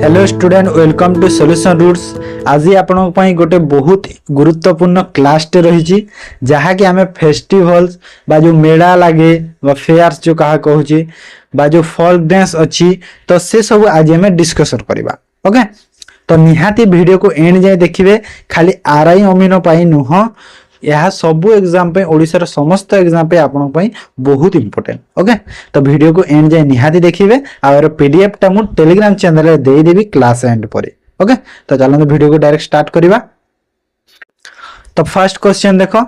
Hello student welcome to solution routes. आज आपण गोटे बहुत गुरुत्वपूर्ण क्लास टे रही जहाँकि आम फेस्टिवल्स बा जो मेला लगे फेयर्स जो कहा कहूँ बा जो फोल्क डांस अच्छी तो से सब आज आम डिस्कसन करवा। ओके तो निहाती वीडियो को एंड जाए देखिए खाली आरआई अमीन नुह यह सबू एग्जाम पे ओडिशार समस्त एग्जाम पे आपण बहुत इंपोर्टेंट। ओके तो वीडियो को एंड जाए निहाती देखिए और पीडीएफ टा मु टेलीग्राम चैनल रे दे देबी क्लास एंड पर। ओके तो चलो वीडियो को डायरेक्ट स्टार्ट करवा। तो फर्स्ट क्वेश्चन देखो,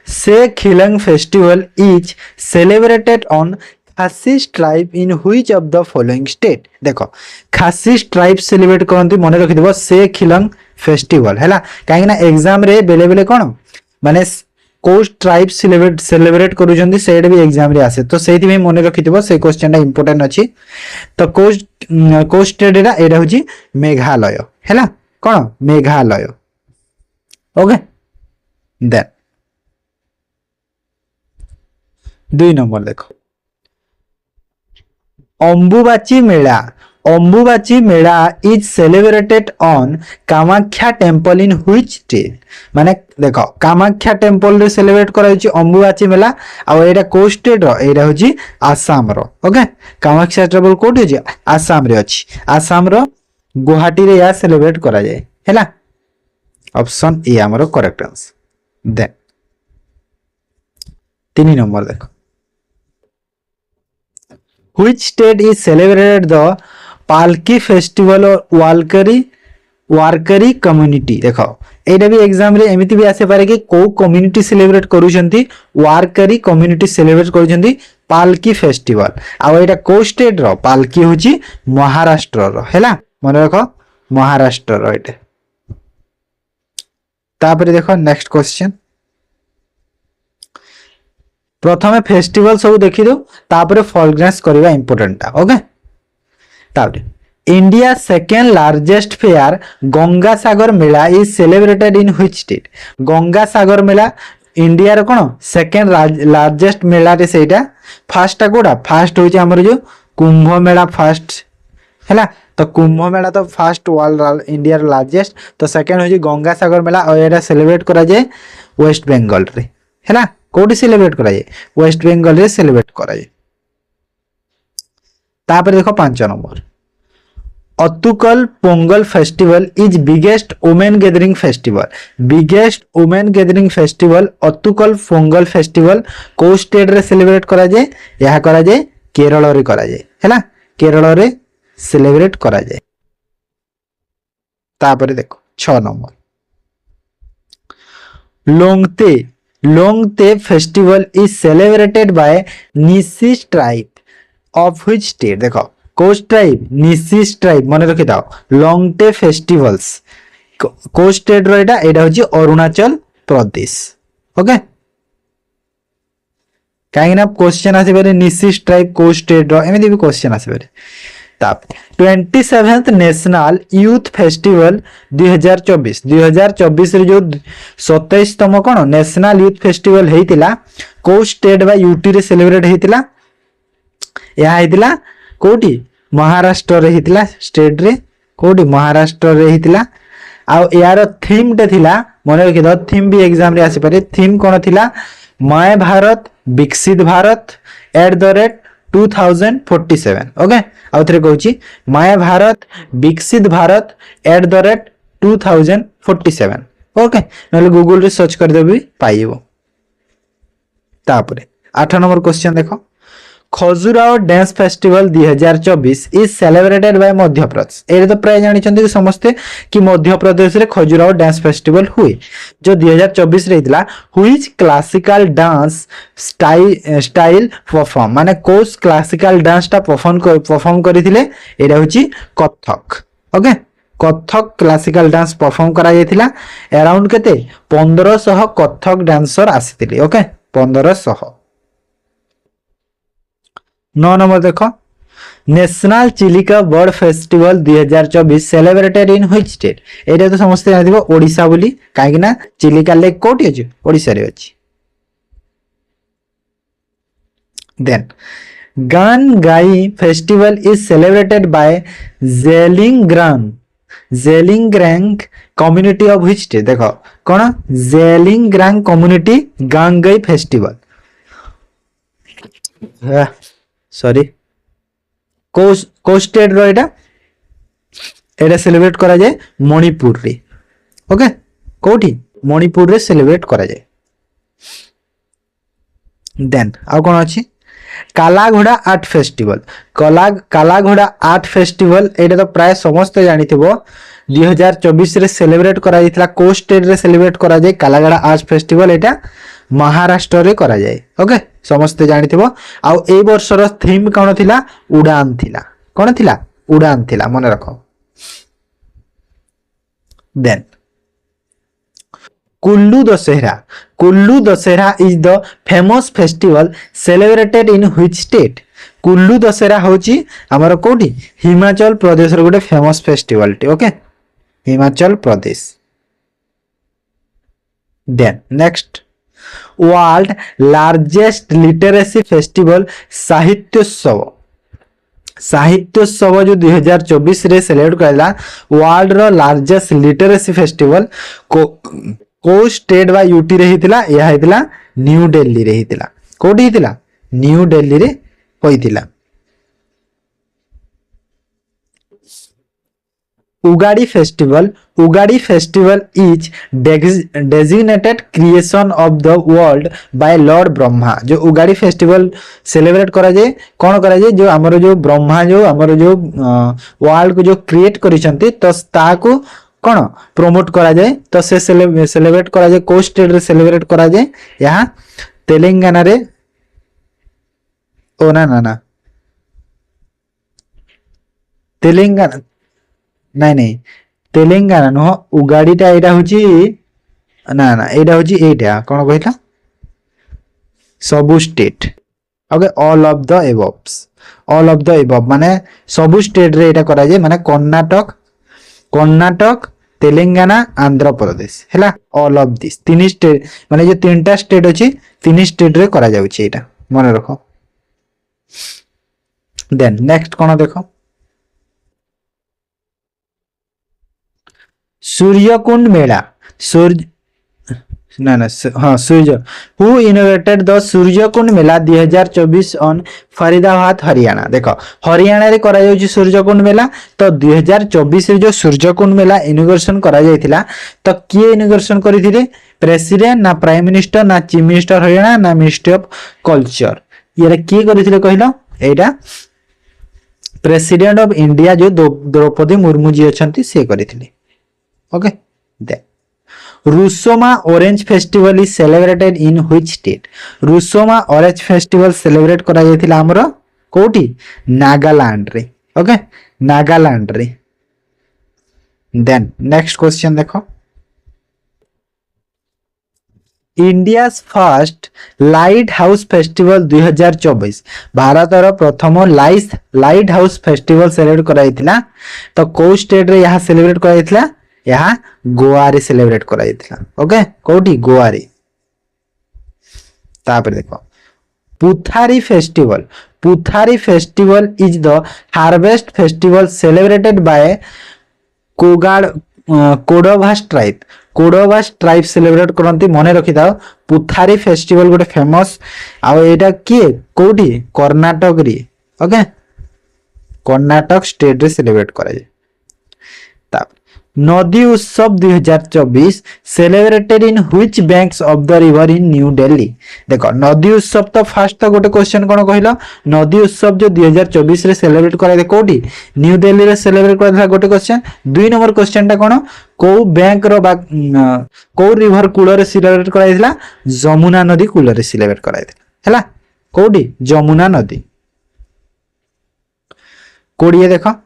से Khihlang festival is celebrated on Khasi tribe in which of the following state. देखो खासी ट्राइब सेलिब्रेट करंती मन रखिदिबो से खिलंग फेस्टिवल हैला काहे ना एग्जाम रे बेले बेले कोन माने को ट्राइब सेलिब्रेट करूछंती सेड भी एग्जाम रे आसे तो सेति में मन रखिदिबो से क्वेश्चन टा इंपोर्टेंट अछि। तो को स्टेट एटा होची मेघालय हैला कोन मेघालय। ओके देन 2 नंबर देखो Ambubachi Mela is celebrated on Kamakhya temple in which state. माने देखो कामाख्या टेम्पल रे सेलिब्रेट कराई अम्बुबाची मेला आ एटा को स्टेट रो एटा होची आसाम रो। ओके कामाख्या टेम्पल कोठी होची आसाम रे अछि, आसाम रो गुवाहाटी रे या सेलिब्रेट करा जाय हैला। ऑप्शन ए हमरो करेक्ट आंसर। देन 3 नंबर देखो Which state is celebrated the पालकी फेस्टिवल और वारकरी कम्युनिटी। देखो एटा भी एग्जाम रे एमिति भी आसे पारे कि को कम्युनिटी सेलिब्रेट करूछंती वारकरी कम्युनिटी सेलिब्रेट करूछंती पालकी फेस्टिवल आ एटा को स्टेट रो पालकी होची महाराष्ट्र रो हैला मन रखो महाराष्ट्र रो एटा। तापर देखो नेक्स्ट क्वेश्चन प्रथमे फेस्टिवल सब देखि दो तापर फोल्क डांस करबा इंपोर्टेंट ता। ओके तापर India second largest fair Ganga Sagar Mela is celebrated in which state. Ganga Sagar Mela India रो कोन सेकेंड लार्जेस्ट मेला रे सेटा फर्स्ट ता कोडा फर्स्ट होची हमर जो कुंभ मेला फर्स्ट हैला तो कुंभ मेला तो फर्स्ट वर्ल्ड इंडिया रो लार्जेस्ट तो सेकेंड होची गंगा सागर मेला और एटा सेलिब्रेट करा जाय वेस्ट बंगाल रे हैला कोडी सेलिब्रेट करा जाय वेस्ट बंगाल रे सेलिब्रेट करा जाय। तापर देखो 5 number Attukal Pongal festival is biggest women gathering festival. Biggest women gathering festival Attukal Pongal festival को स्टेट रे सेलिब्रेट करा जाय यहा करा जाय केरल रे करा जाय हैला केरल रे सेलिब्रेट करा जाय। तापर देखो 6 number Longte festival is celebrated by Nyishi tribe of which state. देखो कोस्ट ट्राइब निसी ट्राइब मन रखि दाओ लोंगते फेस्टिवल्स को स्टेट रो एटा होची अरुणाचल प्रदेश। ओके काहे ना क्वेश्चन आसे बेरे निसी ट्राइब को स्टेट रो एमिति भी क्वेश्चन आसे बेरे। ताप 27th नेशनल यूथ फेस्टिवल 2024 रे जो 27तम कोन नेशनल यूथ फेस्टिवल हेतिला को स्टेट बा यूटी रे सेलिब्रेट हेतिला या हेतिला कोठी महाराष्ट्र रे हेतिला स्टेट रे कोठी महाराष्ट्र रे हेतिला आ यार थीम टे थिला मन रखि द थीम भी एग्जाम रे आसी पारे थीम कोन थिला माय भारत विकसित भारत @2047। ओके आउ थरे कहूची माय भारत विकसित भारत @2047। ओके नले गूगल रे सर्च कर देबी पाइबो। तापरे 8 नंबर क्वेश्चन देखो Khajuraho dance festival 2024 is celebrated by Madhya Pradesh. ए तो प्राय जानि छथि समस्ते कि मध्य प्रदेश रे खजुराहो डांस फेस्टिवल हुए जो 2024 रे हितला which classical dance style perform माने कोस क्लासिकल डांस ता परफॉर्म करिथिले एटा होची Kathak. Okay Kathak classical dance perform करा जायथिला अराउंड केते 1500 कथक डांसर आसीथिले। ओके 1500। 9 नंबर देखो national Chilika bird festival 2024 celebrated in which state. एटा तो समस्त जानिबो ओडिसा बोली काहे कि ना चिलिका लेक कोठी अछि ओडिसा रे अछि। Then Gaan Ngai festival is celebrated by Zeliangrong community of which state देखो कौन Zeliangrong community Gaan Ngai festival sorry को स्टेट रो एटा सेलिब्रेट करा जाए मणिपुर रे ओके कोठी मणिपुर रे सेलिब्रेट करा जाए देन आउ कोन अछि Kala Ghoda art festival Kala Ghoda art festival एटा तो प्राय समस्त जानिथिबो 2024 रे सेलिब्रेट करा जायतिला को स्टेट रे सेलिब्रेट करा जाय कालाघोड़ा आर्ट फेस्टिवल एटा महाराष्ट्र रे करा जाय ओके समस्त जानिथिबो आ ए वर्षर थीम कोन थिला उड़ान थिला कोन थिला उड़ान थिला मन रखो then Kullu Dussehra is the famous festival celebrated in which state Kullu Dussehra होची हमर कोठी हिमाचल प्रदेश रो गोटे फेमस फेस्टिवल टी okay Himachal Pradesh then next world largest literacy festival Sahityotsav जो 2024 रे सेलिब्रेट करला वर्ल्ड रो लार्जेस्ट लिटरेसी फेस्टिवल को स्टेट बा यूटी रे हितिला या हितिला न्यू दिल्ली रे हितिला कोठी हितिला न्यू दिल्ली रे होइतिला Ugadi festival is designated creation of the world by lord Brahma जो उगाड़ी फेस्टिवल सेलिब्रेट करा जाए कौन करा जाए जो हमर जो ब्रह्मा जो हमर जो वर्ल्ड को जो क्रिएट करिसंती तो ताको कौन प्रमोट करा जाए तो से सेलिब्रेट करा जाए को स्टेट रे सेलिब्रेट करा जाए यहाँ तेलंगाना रे ओ ना तेलंगाना नहीं तेलंगाना नुह उगाड़ीटा एटा होची ना एटा होची एटा कोन कहला सबु state okay all of the above माने सबु स्टेट रे एटा करा जाय माने कर्नाटक तेलंगाना आंध्र प्रदेश हैला ऑल ऑफ दिस तीन स्टेट माने जो तीनटा स्टेट अछि तीन स्टेट रे करा जाउची एटा मन रखो देन नेक्स्ट कोन देखो Surajkund Mela Surya who innovated the Surajkund Mela 2024 on Faridabad Haryana देखो हरियाणा रे करा जाउची सूर्यकुंड मेला तो 2024 रे जो सूर्यकुंड मेला इनोग्रेशन करा जायतिला तो किए इनोग्रेशन करिथिले प्रेसिडेंट ना प्राइम मिनिस्टर ना चीफ मिनिस्टर हरियाणा ना मिनिस्ट्री ऑफ कल्चर ये किए करिथिले कहलो एटा प्रेसिडेंट ऑफ इंडिया जो द्रौपदी मुर्मू जी अछंती से करिथिले okay then Rusoma orange festival is celebrated in which state Rusoma orange festival celebrate करा जायतिला हमरो कोठी नागालैंड रे ओके नागालैंड रे देन नेक्स्ट क्वेश्चन देखो India's first lighthouse festival 2024 भारतर प्रथम लाइट हाउस फेस्टिवल सेलिब्रेट करा जायतिला तो को स्टेट रे यहां सेलिब्रेट करा जायतिला यहाँ गोवा रे सेलिब्रेट करा जायतिला ओके कोठी गोवा रे तापर देखो Puthari festival is the harvest festival celebrated by Kodava tribe celebrate करंती मने रखि दाओ पुथारी फेस्टिवल गोटे फेमस आ एटा किए कोठी कर्नाटक रे ओके कर्नाटक स्टेट रे सेलिब्रेट करा जाय नदी उत्सव 2024 celebrated in which banks of the river in new Delhi देखो नदी उत्सव तो फास्ट तो गोटे क्वेश्चन कोन कहलो नदी उत्सव जो 2024 रे सेलिब्रेट करा दे कोठी न्यू दिल्ली रे सेलिब्रेट करा था गोटे क्वेश्चन दुई नंबर क्वेश्चन टा कोन को बैंक रो को रिवर कूल रे सेलिब्रेट करा दिला जमुना नदी कूल रे सेलिब्रेट करा दिला हैला कोठी जमुना नदी कोडिए देखो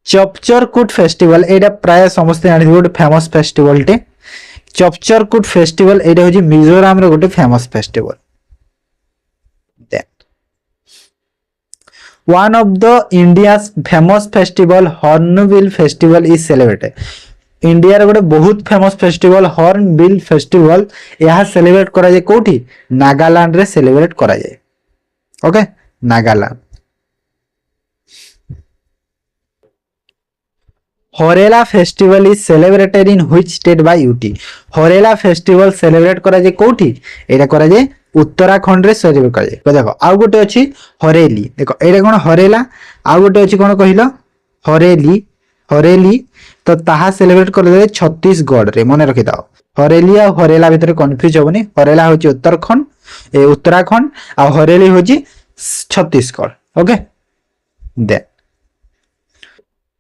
चपचरकूट फेस्टिवल एटा प्राय समस्त जानि गोटे फेमस फेस्टिवल टे चपचरकूट फेस्टिवल एटा होची मिजोरम रे गोटे famous festival then one of the India's famous festival Hornbill festival is celebrated India रे गोटे बहुत फेमस फेस्टिवल हॉर्नबिल फेस्टिवल यहा सेलिब्रेट करा जाय कोठी नागालैंड रे सेलिब्रेट करा जाय okay Nagaland Harela festival is celebrated in which state by UT. Harela festival celebrate करा जे कोठी, एटा करा जे उत्तराखंड रे सेलिब्रेट करा जे। देखो आउ गोटे अछि हरेली, देखो एटा कोन हरेला, आउ गोटे अछि कोन कहिलो हरेली। हरेली तो ताहा सेलिब्रेट कर दे छत्तीसगढ़ रे, मन रखि दाओ। हरेली आ हरेला भितर कंफ्यूज होबनी। हरेला होची उत्तराखंड, उत्तराखंड आ हरेली होची Chhattisgarh. Okay the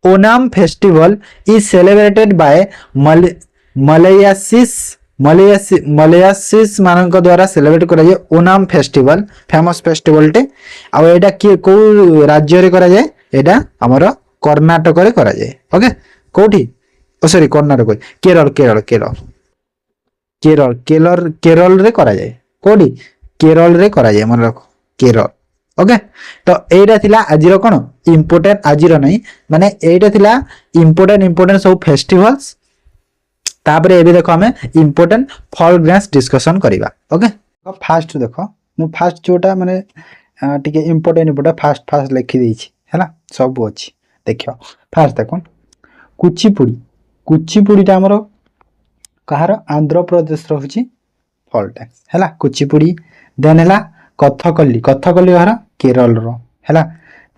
Onam festival is celebrated by Malayalis Malayalis मानक द्वारा सेलिब्रेट करा जाय। ओनाम फेस्टिवल फेमस फेस्टिवल टे आ एटा के को राज्य रे करा जाय, एटा हमर कर्नाटक रे करा जाय। ओके कोठी ओ सॉरी कर्नाटक केरल केरल केरल केरल केरल केरल रे करा जाय। कोठी केरल रे करा जाय, मन रखो केरल। ओके तो एटा थिला आजिर कोन इंपोर्टेंट, आजिर नहीं माने एटा थिला इंपोर्टेंट सब फेस्टिवल्स। तापरे एबे देखो हमें इंपोर्टेंट फॉल ग्रांस डिस्कशन करिबा। ओके फास्ट देखो मु फास्ट जोटा माने टिके इंपोर्टेंट फास्ट लिखि देछि हैला, सब अछि देखियो। फास्ट देखो कुचिपुड़ी, कुचिपुड़ीटा हमर कहार आंध्र प्रदेश रहउची फॉल डांस हैला कुचिपुड़ी। देन हैला कथकली, कथकली घर केरल रो हैला।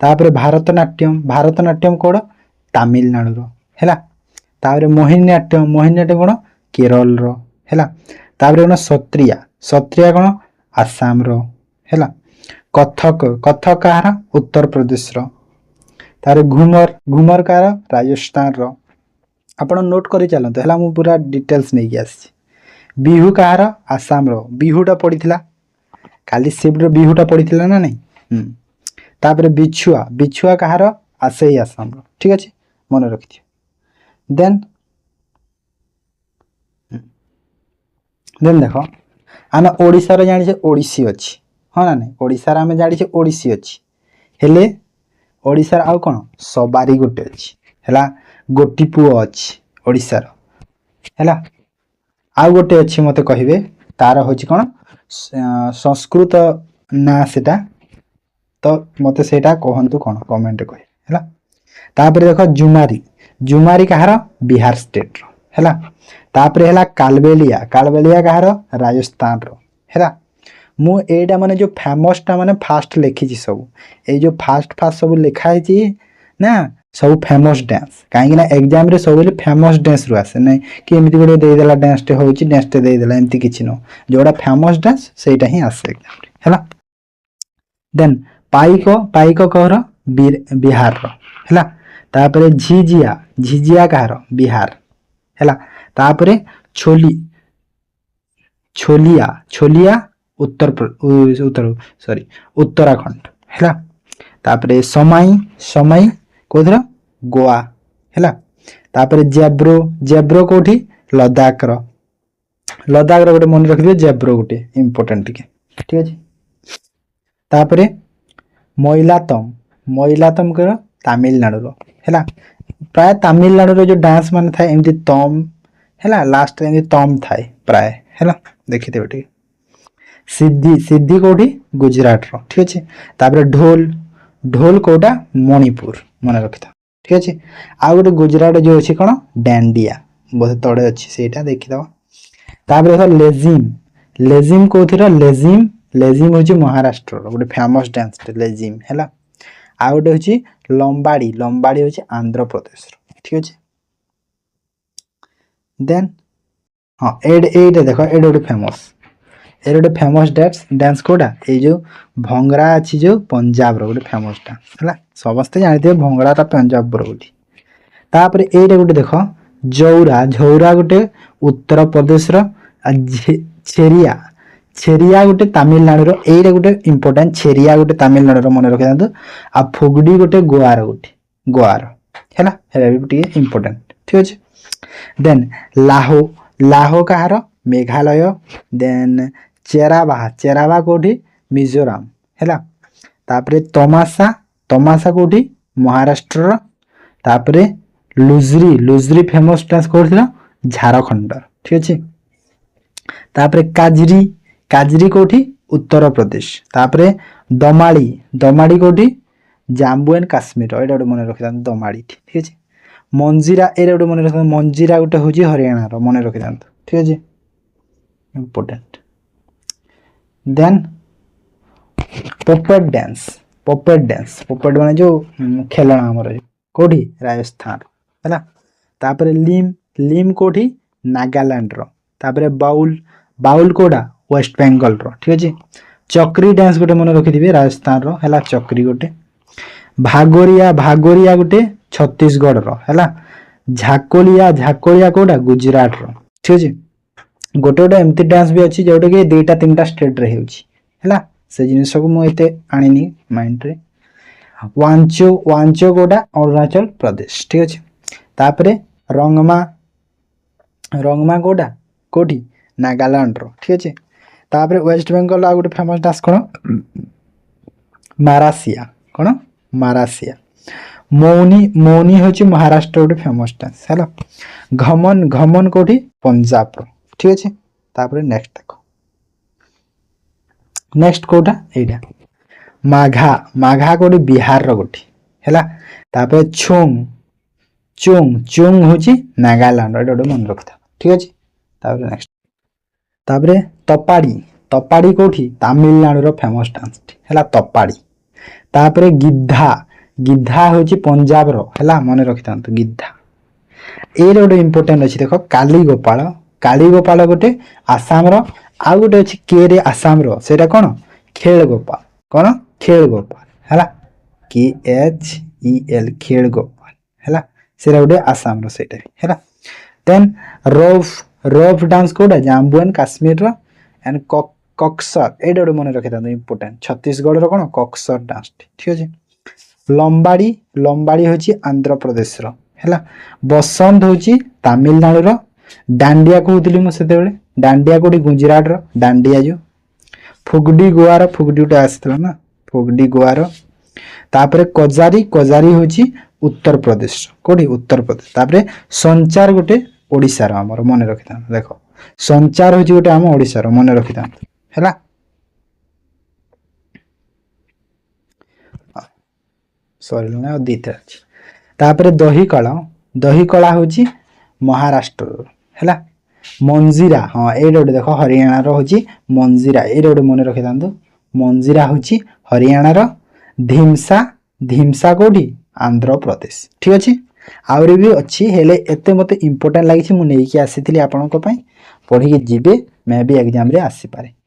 तापरे भारतनाट्यम, भारतनाट्यम कोड तमिलनाडु रो हैला। तापरे मोहिनीअट्टम, मोहिनीअट्टम कोन केरल रो हैला। तापरे कोन सत्रिया, सत्रिया कोन आसाम रो हैला। कथक, कथक कहार उत्तर प्रदेश रो। तारे घुमर, घुमर कहार राजस्थान रो। आपण नोट करि चलंत हैला, मु पूरा डिटेल्स नै आसी। बिहू कहार आसाम रो, बिहूटा पडिथिला काली शिफ्ट रो, बिहूटा पडिथिला ना नै। तापरे बिछुआ, बिछुआ कहार आसेई आसाम रो, ठीक अछि मन रखिथियो। देन देखो आमे ओडिसा रो जानि छे ओडिसी अछि, हां ना नै ओडिसा रो आमे जानि छे ओडिसी अछि। हेले ओडिसा रो आउ कोन सबारी गोटे अछि हैला, गोटी पुओ अछि ओडिसा रो हैला। आउ गोटे अछि मते कहिबे तार होछि कोन संस्कृत ना सेटा, तो मते सेटा कहंतु कोन कमेंट कहि हैला। तापरे देखो जुमारी, जुमारी कहार बिहार स्टेट रो हैला। तापरे हैला कालबेलिया, कालबेलिया कहार राजस्थान रो हैला। मु एटा माने जो फेमस टा माने फास्ट लिखि छी सब, ए जो फास्ट फास्ट सब लिखा है छी ना सब फेमस डांस, काहे ना एग्जाम रे सब फेमस डांस रु आसे नै कि एमिति गोटे देइ देला डांस टे होउची डांस टे देइ देला एमिति किछि नो, जोडा फेमस डांस सेटा ही आसे एग्जाम रे हैला। देन पाइको, पाइको कहर बिहार रो हैला। तापरे झिझिया, झिझिया कहार बिहार हैला। तापरे छोली, छोलिया, छोलिया उत्तराखंड हैला। तापरे समाई, समाई कोथरा गोवा हैला। तापरे जेब्रो, जेब्रो कोठी लद्दाख रो, लद्दाख रो गोटे मन रखि दियो जेब्रो गोटे इंपोर्टेंट टिके, ठीक अछि। तापरे मोइलातम, मोइलातम कर तमिलनाडु रो हैला। प्राय तमिलनाडु रो जो डांस माने थाए एमति तम हैला, लास्ट रे तम थाए प्राय हैला, देखि देबे ठीक। सिद्धि, सिद्धि कोठी गुजरात रो, ठीक अछि। तापरे ढोल, ढोल कोटा मणिपुर मन रखिता, ठीक अछि। आ गोटे गुजरात जो अछि कोन डांडिया, बहुत तड़े अछि सेटा देखि दवा। तापरे देखो लेजिम, लेजिम कोथिरा लेजिम, लेजिम होची महाराष्ट्र रो गोटे फेमस डांस टे लेजिम हैला। आ गोटे होची लंबाड़ी, लंबाड़ी होची आंध्र प्रदेश रो, ठीक अछि। देन हां एडे देखो एडे गोटे फेमस, एडे गोटे फेमस डांस, डांस कोडा ए जो भंगड़ा अछि जो पंजाब रो गोटे फेमस डांस हैला। समस्त जानते भंगड़ा ता पंजाब रो बोली। तापरे एडे गोटे देखो जौरा, झौरा गोटे उत्तर प्रदेश रो। आ छेरिया, छेरिया गोटे तमिलनाडु रो, एडे गोटे इंपोर्टेंट छेरिया गोटे तमिलनाडु रो मन रखि दांतु। आ फुगडी गोटे गोवा रो, गोटे गोवा रो हैला, हेरा भी गोटे इंपोर्टेंट, ठीक अछि। देन लाहो, लाहो कहार मेघालय। देन चेराबा, चेराबा कोठी मिजोरम हैला। तापरे तमाशा, तमाशा कोठी महाराष्ट्र रो। तापरे लुजरी, लुजरी फेमस डांस कोथिला झारखंड, ठीक अछि। तापरे काजरी, काजरी कोठी उत्तर प्रदेश। तापरे दमाड़ी, दमाड़ी कोठी जम्मू एंड कश्मीर, एटा मन रखि दमाड़ी, ठीक अछि। मंजीरा ए गोटे मन रखिए मंजीरा गोटे हूँ हरियाणा मन रखी था ठीक अच्छे इम्पोर्टेंट देन पपेट डांस माने जो खेलना आमर कौटी राजस्थान है तापर लिम कौटी नागालैंड रो बाउल बाउल कौटा वेस्ट बेंगल रो ठीक अच्छे चक्री डांस गोटे मन रखिथे राजस्थान रो है चक्री गोटे भागोरिया गोटे छत्तीसगढ़ रो है झाकोलिया कौटा गुजरात रो ठीक अच्छे गोटे गोटे एमती डांस भी अच्छी जोटा कि 2-3 स्टेट रे है से जिनस को मुझे आनी माइंड रे वांचो कौटा अरुणाचल प्रदेश ठीक अच्छे तापरे रंगमा कौटा कौटी नागालैंड रो ठीक अच्छे तापरे वेस्ट बेंगल आ गोटे फेमस डांस कौन मारासिया मौनी हूँ महाराष्ट्र गोटे फेमस डांस है घमन कौटी पंजाब रो ठीक अच्छे तापरे नेक्स्ट देखो नेक्स्ट कौटा एटा माघा कौटी बिहार रो गोटी है तापरे चोंग हूँ नागालैंड एटा गोटे मन रखता ठीक अच्छे तापरे नेक्स्ट तापरे तपाड़ी कौटी तमिलनाडु रो फेमस डांस है तपाड़ी तापरे गिद्धा हूँ पंजाब रो है मन रखी था गिद्धा ये गोटे इम्पोर्टेंट अच्छी देख कालीगोपाल गोटे आसाम रो आ गोटे अच्छी के आसाम रो सेटा कौन खेल गोपाल है KHEL खेल गोपाल है सेटा गोटे आसाम रो सेटा है देन रोफ डांस कौटा जम्मू एंड काश्मीर रो एंड कक्सर ये गोटे मन रखी था इम्पोर्टेंट छत्तीसगढ़ रो कौन कक्सर डांस ठीक अच्छे लंबाड़ी हूँ आंध्र प्रदेश रो है बसंत हूँ तमिलनाडु रो डांडिया कहूली मुझे डांडिया कौटी गुजरात रो डांडिया जो फुगडी गोवार फुगडी गोटे आसला ना फुगडी गोवार तापरे कजारी हूँ उत्तर प्रदेश कौटी उत्तर प्रदेश तापरे संचार गोटे ओडिशा रो हमर मन रखी था देख संचार हूँ गोटे आम ओडिशा रो मन रखी था है सॉरी ना दीटा अच्छी तापरे दही कला हूँ महाराष्ट्र है मंजीरा हाँ ये गोटे देख हरियाणा रो हूँ मंजीरा ये गोटे मन रखी था मंजीरा हूँ हरियाणा रो ढिमसा कौटी आंध्र प्रदेश ठीक अच्छे आहरी भी अच्छी हेले एते मते इम्पोर्टेंट लगी मुझे आसी आपंप पढ़ी जी मे भी एग्जाम रे आसी पारे।